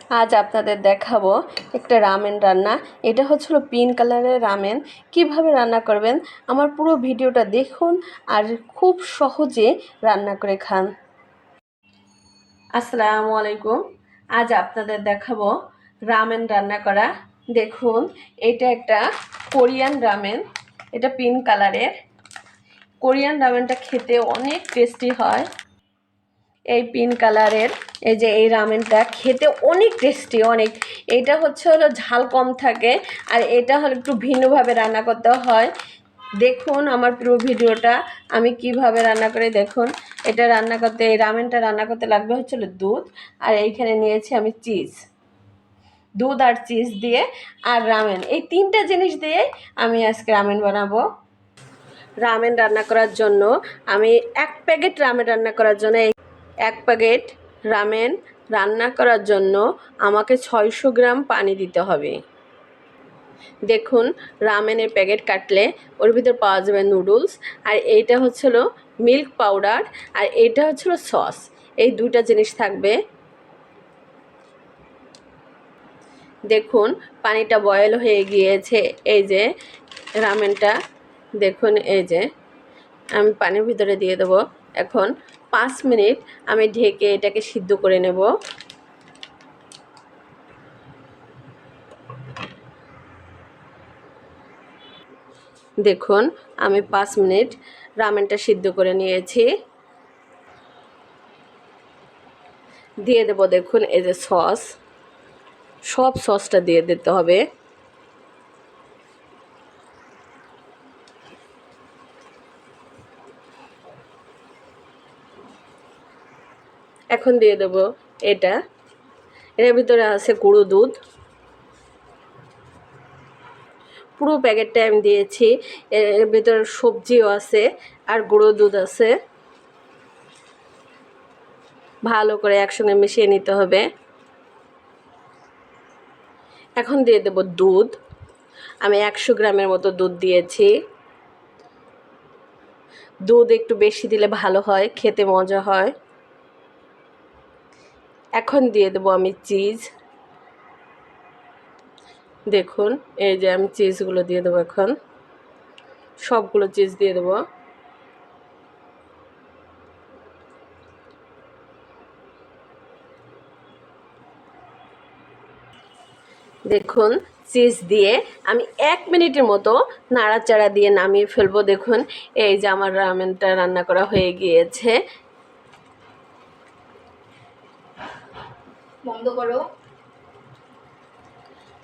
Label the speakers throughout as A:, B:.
A: আজ আপনাদের দেখাবো একটা রামেন রান্না। এটা হচ্ছিল পিঙ্ক কালারের রামেন। কিভাবে রান্না করবেন আমার পুরো ভিডিওটা দেখুন আর খুব সহজে রান্না করে খান। আসসালামু আলাইকুম। আজ আপনাদের দেখাবো রামেন রান্না করা। দেখুন, এটা একটা কোরিয়ান রামেন। এটা পিঙ্ক কালারের। কোরিয়ান রামেনটা খেতে অনেক টেস্টি হয়। এই পিঙ্ক কালারের এই রামেনটা খেতে অনেক টেস্টি, অনেক। এটা হলো ঝাল কম থাকে, আর এটা হলো একটু ভিন্নভাবে রান্না করতে হয়। দেখুন আমার পুরো ভিডিওটা আমি কিভাবে রান্না করে। দেখুন, এটা রান্না করতে, এই রামেনটা রান্না করতে লাগবে হচ্ছিল দুধ, আর এইখানে নিয়েছি আমি চিজ। দুধ আর চিজ দিয়ে আর রামেন, এই তিনটা জিনিস দিয়ে আমি আজকে রামেন বানাবো। রামেন রান্না করার জন্য আমি 1 প্যাকেট রামেন রান্না করার জন্য 1 প্যাকেট রামেন রান্না করার জন্য আমাকে 600 গ্রাম পানি দিতে হবে। দেখুন, রামেনের প্যাকেট কাটলে ওর ভিতর পাওয়া যাবে নুডলস, আর এইটা হচ্ছিল মিল্ক পাউডার, আর এইটা হচ্ছিল সস। এই দুইটা জিনিস থাকবে। দেখুন, পানিটা বয়েল হয়ে গিয়েছে। এই যে রামেনটা দেখুন, এই যে আমি পানির ভিতরে দিয়ে দেবো। এখন 5 মিনিট আমি ঢেকে এটাকে সিদ্ধ করে নেব। দেখুন, আমি 5 মিনিট রামেনটা সিদ্ধ করে নিয়েছি। দিয়ে দেব, দেখুন এই যে সস, সব সসটা দিয়ে দিতে হবে। এখন দিয়ে দেব এটার ভিতরে আছে গুঁড়ো দুধ। পুরো প্যাকেটটা আমি দিয়েছি। এর ভিতরে সবজিও আছে আর গুঁড়ো দুধ আছে। ভালো করে একসঙ্গে মিশিয়ে নিতে হবে। এখন দিয়ে দেব দুধ। আমি 100 গ্রামের মতো দুধ দিয়েছি। দুধ একটু বেশি দিলে ভালো হয়, খেতে মজা হয়। এখন দিয়ে দেব আমি চিজ। দেখুন, এই যে আমি চিজগুলো দিয়ে দেবো। এখন সবগুলো চিজ দিয়ে দেবো। দেখুন, চিজ দিয়ে আমি 1 মিনিটের মতো নাড়াচাড়া দিয়ে নামিয়ে ফেলবো। দেখুন, এই যে আমার রামেনটা রান্না করা হয়ে গিয়েছে। বন্ধ করো।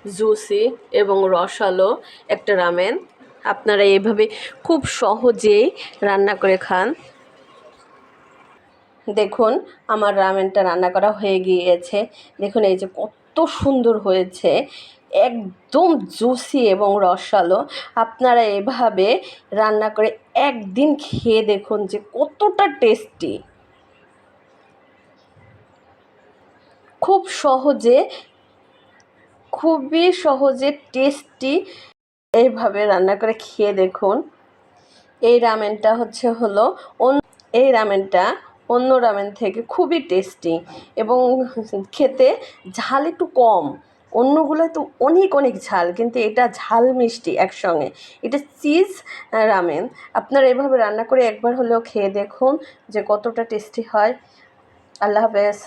A: জুসি এবং রসালো একটা রামেন আপনারা এইভাবে খুব সহজেই রান্না করে খান। দেখুন, আমার রামেনটা রান্না করা হয়ে গিয়েছে। দেখুন, এই যে কত সুন্দর হয়েছে, একদম জুসি এবং রসালো। আপনারা এভাবে রান্না করে একদিন খেয়ে দেখুন যে কতটা টেস্টি। খুব সহজে, খুবই সহজে টেস্টি। এইভাবে রান্না করে খেয়ে দেখুন। এই রামেনটা এই রামেনটা অন্য রামেন থেকে খুবই টেস্টি এবং খেতে ঝাল একটু কম। অন্যগুলো তো অনেক অনেক ঝাল, কিন্তু এটা ঝাল মিষ্টি একসঙ্গে। এটা চিজ রামেন। আপনারা এভাবে রান্না করে একবার হলেও খেয়ে দেখুন যে কতটা টেস্টি হয়। আল্লাহ হাফেজ।